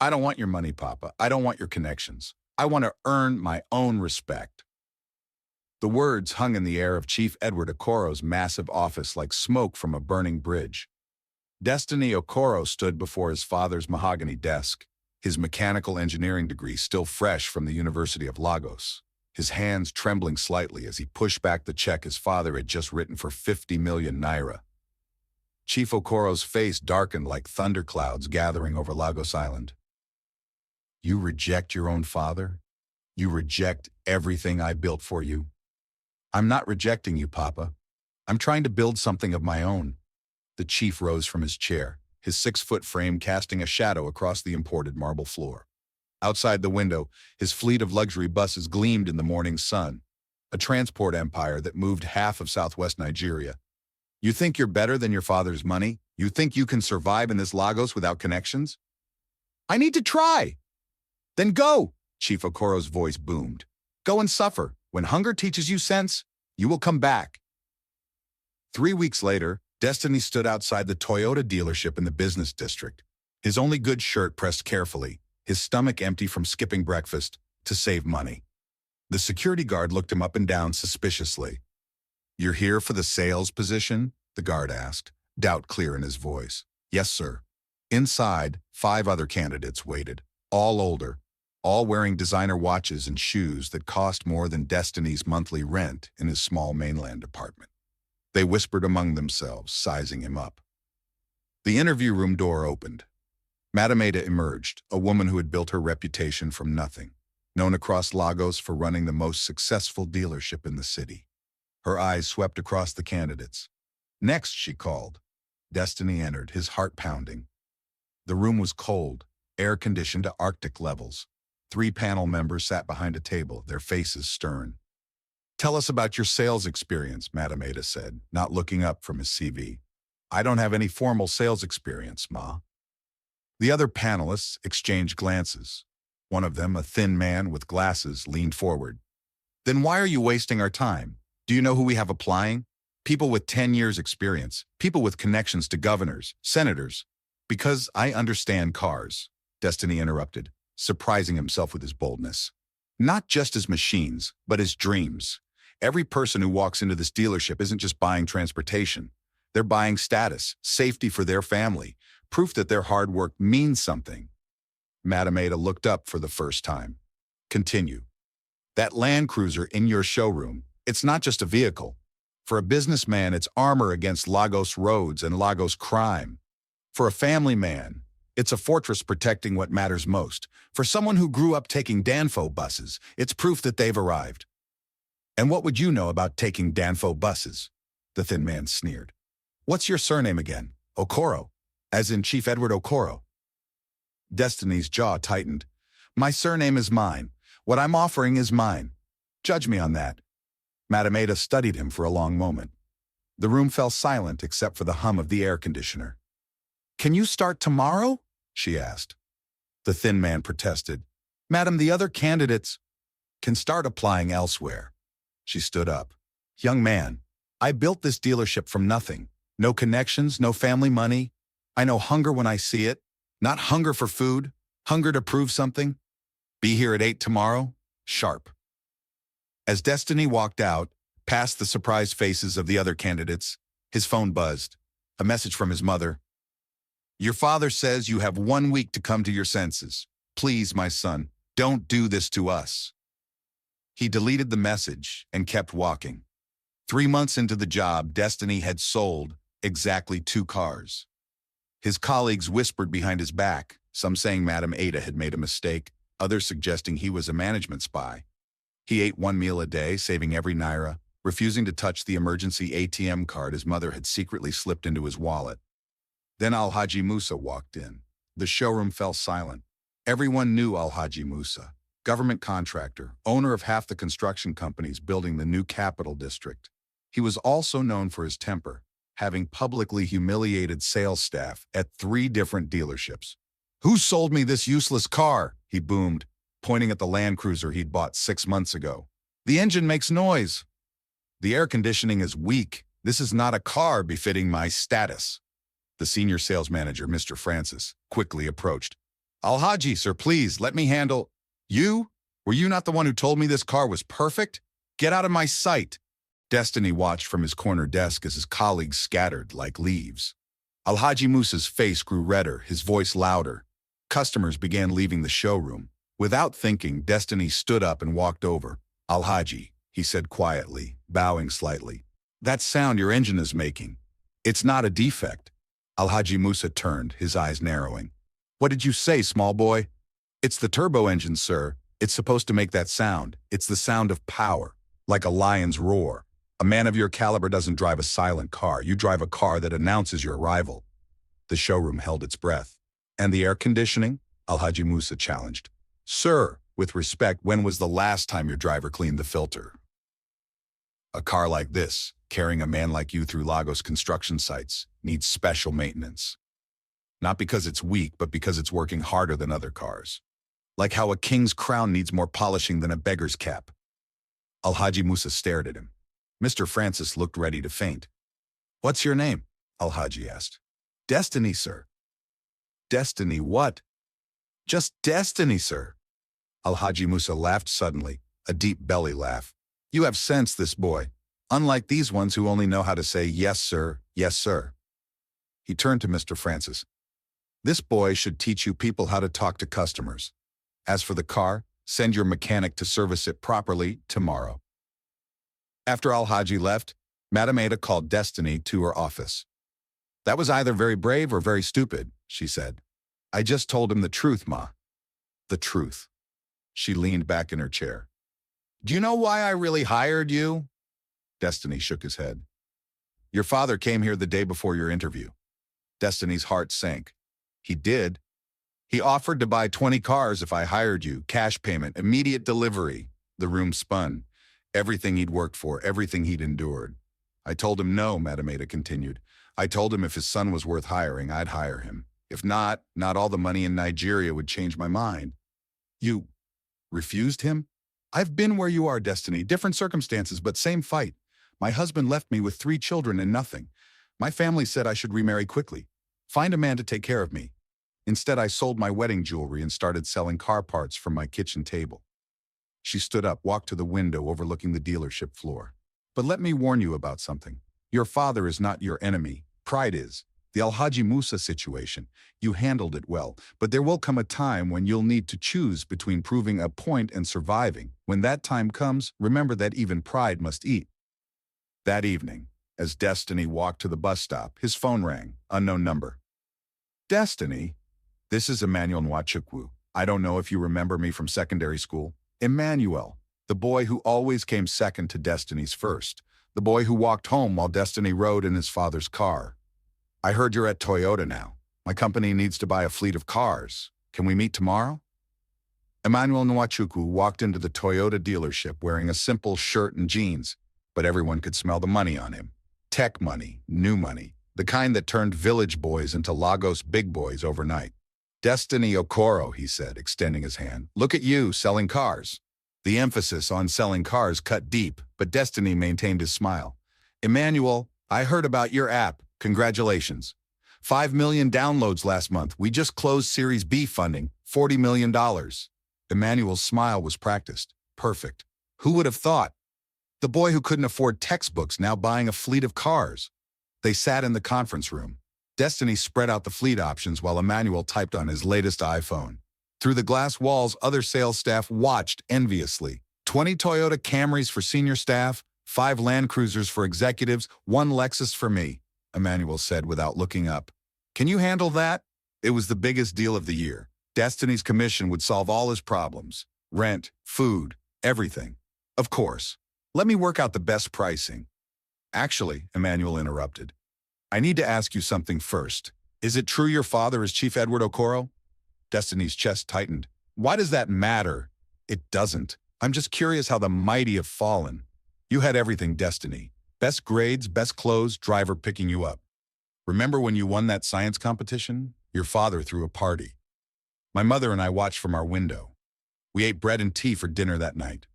I don't want your money, Papa. I don't want your connections. I want to earn my own respect. The words hung in the air of Chief Edward Okoro's massive office like smoke from a burning bridge. Destiny Okoro stood before his father's mahogany desk, his mechanical engineering degree still fresh from the University of Lagos, his hands trembling slightly as he pushed back the check his father had just written for 50 million naira. Chief Okoro's face darkened like thunderclouds gathering over Lagos Island. You reject your own father? You reject everything I built for you? I'm not rejecting you, Papa. I'm trying to build something of my own. The chief rose from his chair, his 6-foot frame casting a shadow across the imported marble floor. Outside the window, his fleet of luxury buses gleamed in the morning sun, a transport empire that moved half of southwest Nigeria. You think you're better than your father's money? You think you can survive in this Lagos without connections? I need to try. Then go, Chief Okoro's voice boomed. Go and suffer. When hunger teaches you sense, you will come back. 3 weeks later, Destiny stood outside the Toyota dealership in the business district, his only good shirt pressed carefully, his stomach empty from skipping breakfast to save money. The security guard looked him up and down suspiciously. You're here for the sales position? The guard asked, doubt clear in his voice. Yes, sir. Inside, 5 other candidates waited, all older, all wearing designer watches and shoes that cost more than Destiny's monthly rent in his small mainland apartment. They whispered among themselves, sizing him up. The interview room door opened. Madam Ada emerged, a woman who had built her reputation from nothing, known across Lagos for running the most successful dealership in the city. Her eyes swept across the candidates. Next, she called. Destiny entered, his heart pounding. The room was cold, air-conditioned to Arctic levels. 3 panel members sat behind a table, their faces stern. Tell us about your sales experience, Madam Ada said, not looking up from his CV. I don't have any formal sales experience, Ma. The other panelists exchanged glances. One of them, a thin man with glasses, leaned forward. Then why are you wasting our time? Do you know who we have applying? People with 10 years experience, people with connections to governors, senators. Because I understand cars, Destiny interrupted, surprising himself with his boldness. Not just as machines, but as dreams. Every person who walks into this dealership isn't just buying transportation. They're buying status, safety for their family, proof that their hard work means something. Madam Ada looked up for the first time. Continue. That Land Cruiser in your showroom, it's not just a vehicle. For a businessman, it's armor against Lagos roads and Lagos crime. For a family man, it's a fortress protecting what matters most. For someone who grew up taking Danfo buses, it's proof that they've arrived. And what would you know about taking Danfo buses? The thin man sneered. What's your surname again? Okoro, as in Chief Edward Okoro. Destiny's jaw tightened. My surname is mine. What I'm offering is mine. Judge me on that. Madam Ada studied him for a long moment. The room fell silent except for the hum of the air conditioner. Can you start tomorrow? She asked. The thin man protested. Madam, the other candidates can start applying elsewhere. She stood up. Young man, I built this dealership from nothing. No connections, no family money. I know hunger when I see it. Not hunger for food, hunger to prove something. Be here at 8 tomorrow, sharp. As Destiny walked out, past the surprised faces of the other candidates, his phone buzzed. A message from his mother. Your father says you have 1 week to come to your senses. Please, my son, don't do this to us. He deleted the message and kept walking. 3 months into the job, Destiny had sold exactly 2 cars. His colleagues whispered behind his back, some saying Madam Ada had made a mistake, others suggesting he was a management spy. He ate 1 meal a day, saving every naira, refusing to touch the emergency ATM card his mother had secretly slipped into his wallet. Then Alhaji Musa walked in. The showroom fell silent. Everyone knew Alhaji Musa, government contractor, owner of half the construction companies building the new capital district. He was also known for his temper, having publicly humiliated sales staff at 3 different dealerships. Who sold me this useless car? He boomed, pointing at the Land Cruiser he'd bought 6 months ago. The engine makes noise. The air conditioning is weak. This is not a car befitting my status. The senior sales manager, Mr. Francis, quickly approached. Alhaji, sir, please, let me handle. You? Were you not the one who told me this car was perfect? Get out of my sight. Destiny watched from his corner desk as his colleagues scattered like leaves. Alhaji Musa's face grew redder, his voice louder. Customers began leaving the showroom. Without thinking, Destiny stood up and walked over. Alhaji, he said quietly, bowing slightly. That sound your engine is making. It's not a defect. Alhaji Musa turned, his eyes narrowing. What did you say, small boy? It's the turbo engine, sir. It's supposed to make that sound. It's the sound of power, like a lion's roar. A man of your caliber doesn't drive a silent car. You drive a car that announces your arrival. The showroom held its breath. And the air conditioning? Alhaji Musa challenged. Sir, with respect, when was the last time your driver cleaned the filter? A car like this, carrying a man like you through Lagos construction sites, needs special maintenance. Not because it's weak, but because it's working harder than other cars. Like how a king's crown needs more polishing than a beggar's cap. Alhaji Musa stared at him. Mr. Francis looked ready to faint. What's your name? Alhaji asked. Destiny, sir. Destiny what? Just Destiny, sir. Alhaji Musa laughed suddenly, a deep belly laugh. You have sense, this boy. Unlike these ones who only know how to say, yes, sir, yes, sir. He turned to Mr. Francis. This boy should teach you people how to talk to customers. As for the car, send your mechanic to service it properly tomorrow. After Alhaji left, Madame Ada called Destiny to her office. That was either very brave or very stupid, she said. I just told him the truth, Ma. The truth. She leaned back in her chair. Do you know why I really hired you? Destiny shook his head. Your father came here the day before your interview. Destiny's heart sank. He did. He offered to buy 20 cars if I hired you, cash payment, immediate delivery. The room spun. Everything he'd worked for, everything he'd endured. I told him no, Madame Ada continued. I told him if his son was worth hiring, I'd hire him. If not, not all the money in Nigeria would change my mind. You refused him? I've been where you are, Destiny. Different circumstances, but same fight. My husband left me with 3 children and nothing. My family said I should remarry quickly. Find a man to take care of me. Instead, I sold my wedding jewelry and started selling car parts from my kitchen table. She stood up, walked to the window overlooking the dealership floor. But let me warn you about something. Your father is not your enemy. Pride is. The Alhaji Musa situation, you handled it well, but there will come a time when you'll need to choose between proving a point and surviving. When that time comes, remember that even pride must eat. That evening, as Destiny walked to the bus stop, his phone rang, unknown number. Destiny, this is Emmanuel Nwachukwu. I don't know if you remember me from secondary school. Emmanuel, the boy who always came second to Destiny's first, the boy who walked home while Destiny rode in his father's car. I heard you're at Toyota now. My company needs to buy a fleet of cars. Can we meet tomorrow? Emmanuel Nwachukwu walked into the Toyota dealership wearing a simple shirt and jeans, but everyone could smell the money on him. Tech money, new money, the kind that turned village boys into Lagos big boys overnight. Destiny Okoro, he said, extending his hand. Look at you, selling cars. The emphasis on selling cars cut deep, but Destiny maintained his smile. Emmanuel, I heard about your app. Congratulations. 5 million downloads last month. We just closed Series B funding, $40 million. Emmanuel's smile was practiced. Perfect. Who would have thought? The boy who couldn't afford textbooks now buying a fleet of cars. They sat in the conference room. Destiny spread out the fleet options while Emmanuel typed on his latest iPhone. Through the glass walls, other sales staff watched enviously. 20 Toyota Camrys for senior staff, 5 Land Cruisers for executives, 1 Lexus for me, Emmanuel said without looking up. Can you handle that? It was the biggest deal of the year. Destiny's commission would solve all his problems. Rent, food, everything. Of course. Let me work out the best pricing. Actually, Emmanuel interrupted. I need to ask you something first. Is it true your father is Chief Edward Okoro? Destiny's chest tightened. Why does that matter? It doesn't. I'm just curious how the mighty have fallen. You had everything, Destiny. Best grades, best clothes, driver picking you up. Remember when you won that science competition? Your father threw a party. My mother and I watched from our window. We ate bread and tea for dinner that night.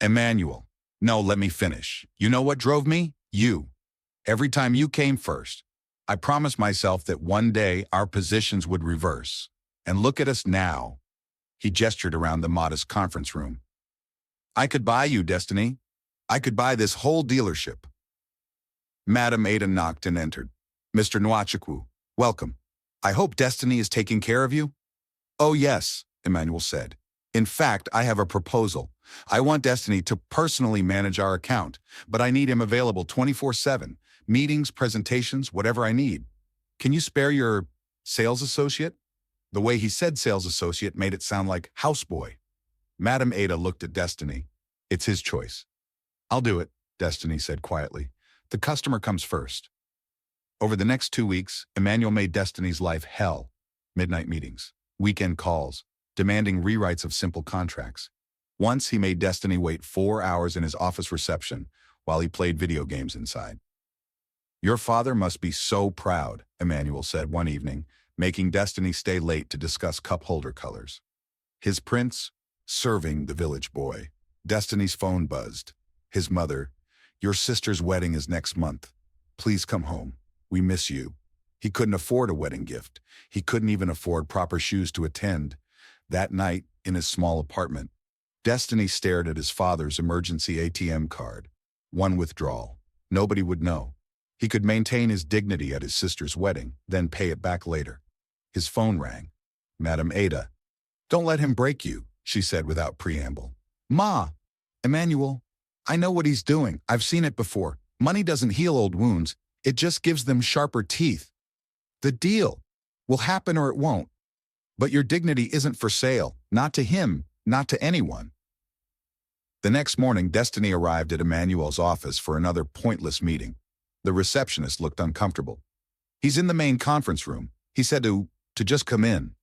Emmanuel. No, let me finish. You know what drove me? You. Every time you came first, I promised myself that one day our positions would reverse. And look at us now. He gestured around the modest conference room. I could buy you, Destiny. I could buy this whole dealership. Madam Ada knocked and entered. Mr. Nwachukwu, welcome. I hope Destiny is taking care of you? Oh yes, Emmanuel said. In fact, I have a proposal. I want Destiny to personally manage our account, but I need him available 24/7. Meetings, presentations, whatever I need. Can you spare your sales associate? The way he said sales associate made it sound like houseboy. Madam Ada looked at Destiny. It's his choice. I'll do it, Destiny said quietly. The customer comes first. Over the next 2 weeks, Emmanuel made Destiny's life hell. Midnight meetings, weekend calls, demanding rewrites of simple contracts. Once he made Destiny wait 4 hours in his office reception while he played video games inside. Your father must be so proud, Emmanuel said one evening, making Destiny stay late to discuss cup holder colors. His prince, serving the village boy. Destiny's phone buzzed. His mother, your sister's wedding is next month. Please come home. We miss you. He couldn't afford a wedding gift. He couldn't even afford proper shoes to attend. That night, in his small apartment, Destiny stared at his father's emergency ATM card. One withdrawal. Nobody would know. He could maintain his dignity at his sister's wedding, then pay it back later. His phone rang. Madam Ada. Don't let him break you, she said without preamble. Ma, Emmanuel, I know what he's doing. I've seen it before. Money doesn't heal old wounds. It just gives them sharper teeth. The deal will happen or it won't. But your dignity isn't for sale, not to him, not to anyone. The next morning, Destiny arrived at Emmanuel's office for another pointless meeting. The receptionist looked uncomfortable. He's in the main conference room. He said to just come in.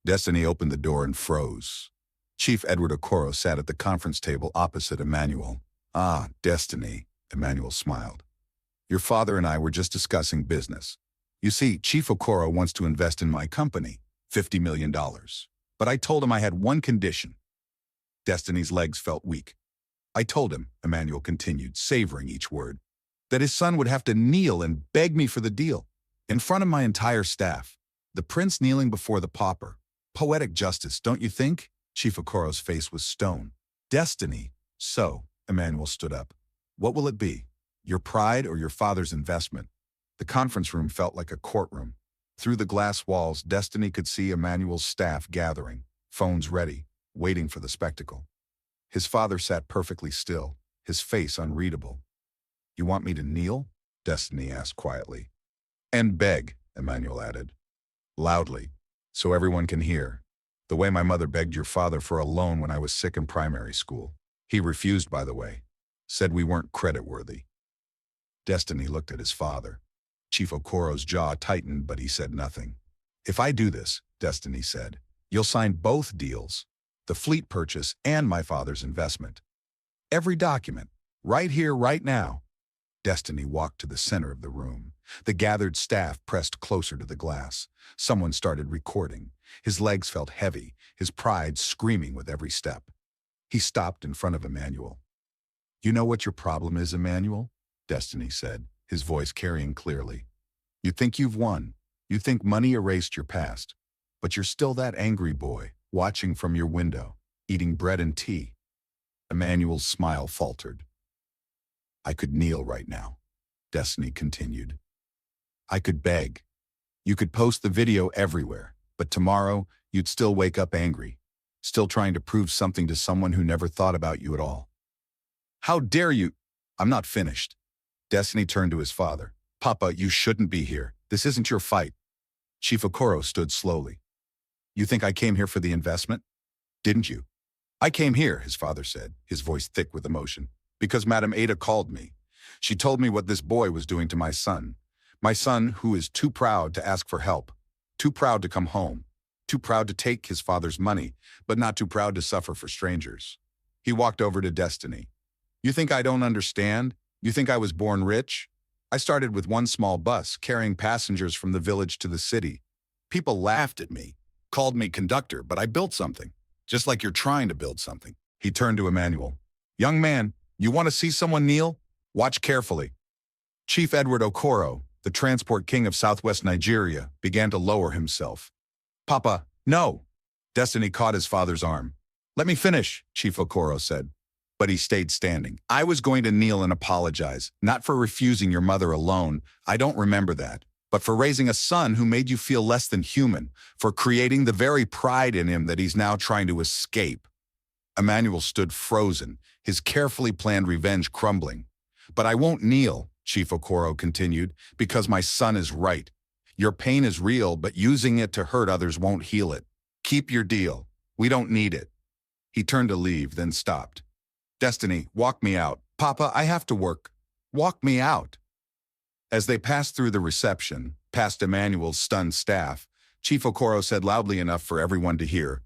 Destiny opened the door and froze. Chief Edward Okoro sat at the conference table opposite Emmanuel. Ah, Destiny, Emmanuel smiled. Your father and I were just discussing business. You see, Chief Okoro wants to invest in my company, $50 million. But I told him I had one condition. Destiny's legs felt weak. I told him, Emmanuel continued, savoring each word, that his son would have to kneel and beg me for the deal, in front of my entire staff. The prince kneeling before the pauper. Poetic justice, don't you think? Chief Okoro's face was stone. Destiny. So, Emmanuel stood up. What will it be? Your pride or your father's investment? The conference room felt like a courtroom. Through the glass walls, Destiny could see Emmanuel's staff gathering, phones ready, waiting for the spectacle. His father sat perfectly still, his face unreadable. You want me to kneel? Destiny asked quietly. And beg, Emmanuel added. Loudly, so everyone can hear. The way my mother begged your father for a loan when I was sick in primary school. He refused, by the way. Said we weren't creditworthy. Destiny looked at his father. Chief Okoro's jaw tightened, but he said nothing. If I do this, Destiny said, you'll sign both deals, the fleet purchase and my father's investment. Every document, right here, right now. Destiny walked to the center of the room. The gathered staff pressed closer to the glass. Someone started recording. His legs felt heavy, his pride screaming with every step. He stopped in front of Emmanuel. You know what your problem is, Emmanuel? Destiny said, his voice carrying clearly. You think you've won. You think money erased your past. But you're still that angry boy, watching from your window, eating bread and tea. Emmanuel's smile faltered. I could kneel right now, Destiny continued. I could beg. You could post the video everywhere, but tomorrow you'd still wake up angry, still trying to prove something to someone who never thought about you at all. How dare you? I'm not finished. Destiny turned to his father. Papa, you shouldn't be here. This isn't your fight. Chief Okoro stood slowly. You think I came here for the investment? Didn't you? I came here, his father said, his voice thick with emotion, because Madam Ada called me. She told me what this boy was doing to my son who is too proud to ask for help, too proud to come home, too proud to take his father's money, but not too proud to suffer for strangers. He walked over to Destiny. You think I don't understand? You think I was born rich? I started with one small bus, carrying passengers from the village to the city. People laughed at me, called me conductor, but I built something, just like you're trying to build something. He turned to Emmanuel. Young man, you want to see someone kneel? Watch carefully. Chief Edward Okoro, the transport king of southwest Nigeria, began to lower himself. Papa, No. Destiny caught his father's arm. Let me finish, Chief Okoro said. But he stayed standing. I was going to kneel and apologize, not for refusing your mother alone. I don't remember that. But for raising a son who made you feel less than human, for creating the very pride in him that he's now trying to escape. Emmanuel stood frozen, his carefully planned revenge crumbling. But I won't kneel, Chief Okoro continued, because my son is right. Your pain is real, but using it to hurt others won't heal it. Keep your deal. We don't need it. He turned to leave, then stopped. Destiny, walk me out. Papa, I have to work. Walk me out. As they passed through the reception, past Emmanuel's stunned staff, Chief Okoro said loudly enough for everyone to hear,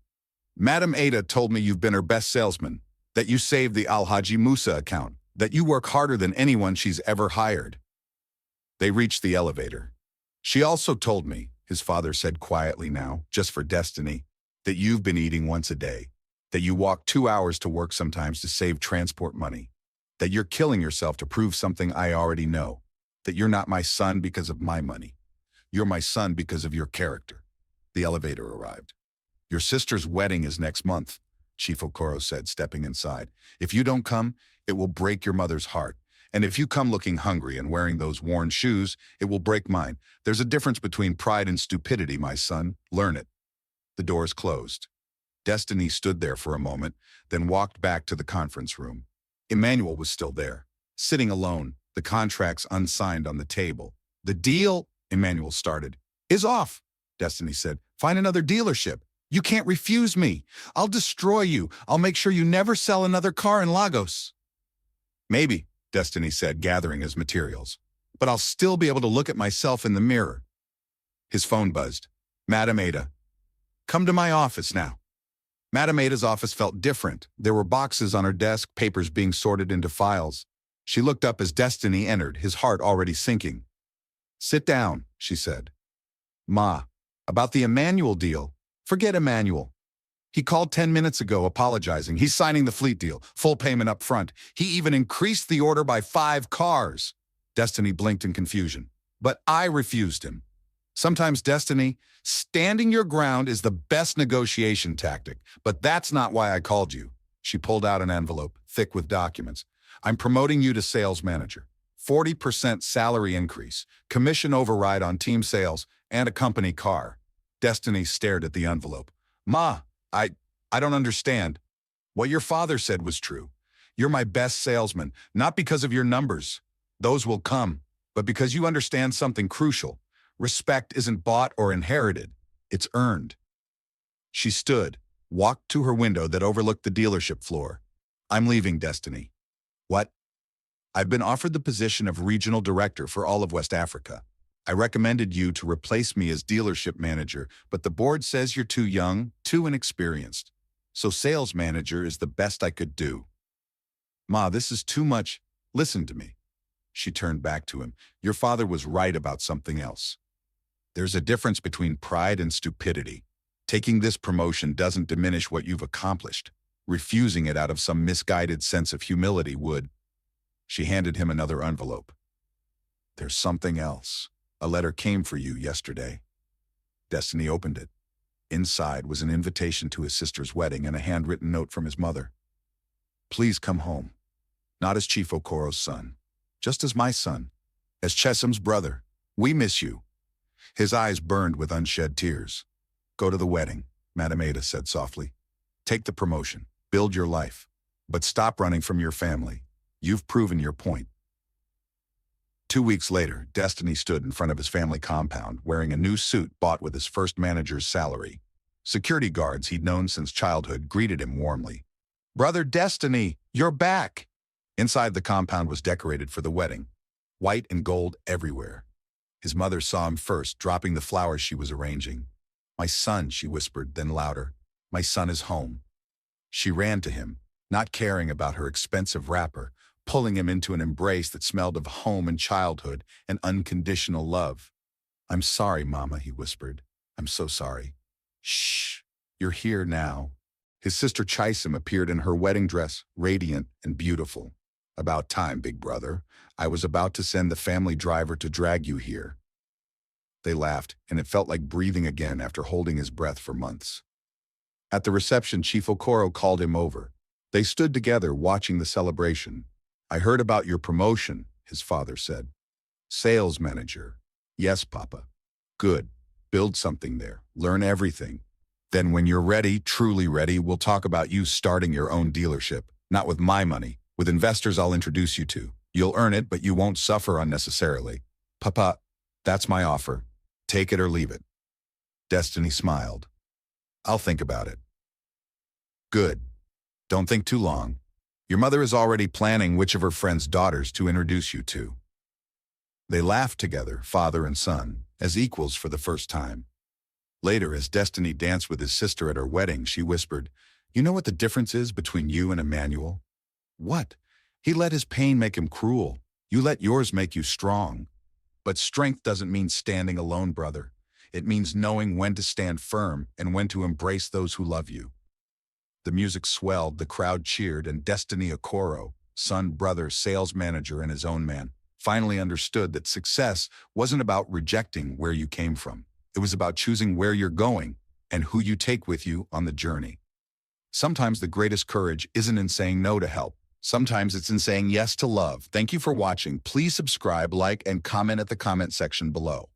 Madam Ada told me you've been her best salesman, that you saved the Alhaji Musa account, that you work harder than anyone she's ever hired. They reached the elevator. She also told me, his father said quietly now, just for Destiny, that you've been eating once a day, that you walk 2 hours to work sometimes to save transport money, that you're killing yourself to prove something I already know, that you're not my son because of my money. You're my son because of your character. The elevator arrived. Your sister's wedding is next month, Chief Okoro said, stepping inside. If you don't come, it will break your mother's heart. And if you come looking hungry and wearing those worn shoes, it will break mine. There's a difference between pride and stupidity, my son. Learn it. The doors closed. Destiny stood there for a moment, then walked back to the conference room. Emmanuel was still there, sitting alone, the contracts unsigned on the table. The deal, Emmanuel started, is off, Destiny said. Find another dealership. You can't refuse me. I'll destroy you. I'll make sure you never sell another car in Lagos. Maybe, Destiny said, gathering his materials. But I'll still be able to look at myself in the mirror. His phone buzzed. Madam Ada. Come to my office now. Madam Ada's office felt different. There were boxes on her desk, papers being sorted into files. She looked up as Destiny entered, his heart already sinking. Sit down, she said. Ma, about the Emmanuel deal. Forget Emmanuel. He called 10 minutes ago apologizing. He's signing the fleet deal, full payment up front. He even increased the order by 5 cars. Destiny blinked in confusion. But I refused him. Sometimes, Destiny, standing your ground is the best negotiation tactic, but that's not why I called you. She pulled out an envelope, thick with documents. I'm promoting you to sales manager. 40% salary increase, commission override on team sales, and a company car. Destiny stared at the envelope. Ma, I don't understand. What your father said was true. You're my best salesman, not because of your numbers. Those will come, but because you understand something crucial. Respect isn't bought or inherited. It's earned. She stood, walked to her window that overlooked the dealership floor. I'm leaving, Destiny. What? I've been offered the position of regional director for all of West Africa. I recommended you to replace me as dealership manager, but the board says you're too young, too inexperienced. So sales manager is the best I could do. Ma, this is too much. Listen to me. She turned back to him. Your father was right about something else. There's a difference between pride and stupidity. Taking this promotion doesn't diminish what you've accomplished. Refusing it out of some misguided sense of humility would. She handed him another envelope. There's something else. A letter came for you yesterday. Destiny opened it. Inside was an invitation to his sister's wedding and a handwritten note from his mother. Please come home. Not as Chief Okoro's son, just as my son, as Chesam's brother. We miss you. His eyes burned with unshed tears. Go to the wedding, Madam Ada said softly. Take the promotion. Build your life. But stop running from your family. You've proven your point. 2 weeks later, Destiny stood in front of his family compound, wearing a new suit bought with his first manager's salary. Security guards he'd known since childhood greeted him warmly. Brother Destiny, you're back! Inside the compound was decorated for the wedding. White and gold everywhere. His mother saw him first, dropping the flowers she was arranging. My son, she whispered, then louder. My son is home. She ran to him, not caring about her expensive wrapper, pulling him into an embrace that smelled of home and childhood and unconditional love. I'm sorry, Mama, he whispered. I'm so sorry. Shh, you're here now. His sister Chaisim appeared in her wedding dress, radiant and beautiful. About time, big brother. I was about to send the family driver to drag you here. They laughed, and it felt like breathing again after holding his breath for months. At the reception, Chief Okoro called him over. They stood together watching the celebration. "I heard about your promotion," his father said. "Sales manager." "Yes, Papa." "Good. Build something there. Learn everything. Then when you're ready, truly ready, we'll talk about you starting your own dealership. Not with my money. With investors I'll introduce you to. You'll earn it, but you won't suffer unnecessarily." "Papa, that's my offer. Take it or leave it." Destiny smiled. "I'll think about it." "Good. Don't think too long. Your mother is already planning which of her friends' daughters to introduce you to." They laughed together, father and son, as equals for the first time. Later, as Destiny danced with his sister at her wedding, she whispered, "You know what the difference is between you and Emmanuel?" "What?" "He let his pain make him cruel. You let yours make you strong. But strength doesn't mean standing alone, brother. It means knowing when to stand firm and when to embrace those who love you." The music swelled, the crowd cheered, and Destiny Okoro, son, brother, sales manager, and his own man, finally understood that success wasn't about rejecting where you came from. It was about choosing where you're going and who you take with you on the journey. Sometimes the greatest courage isn't in saying no to help. Sometimes it's in saying yes to love. Thank you for watching. Please subscribe, like, and comment at the comment section below.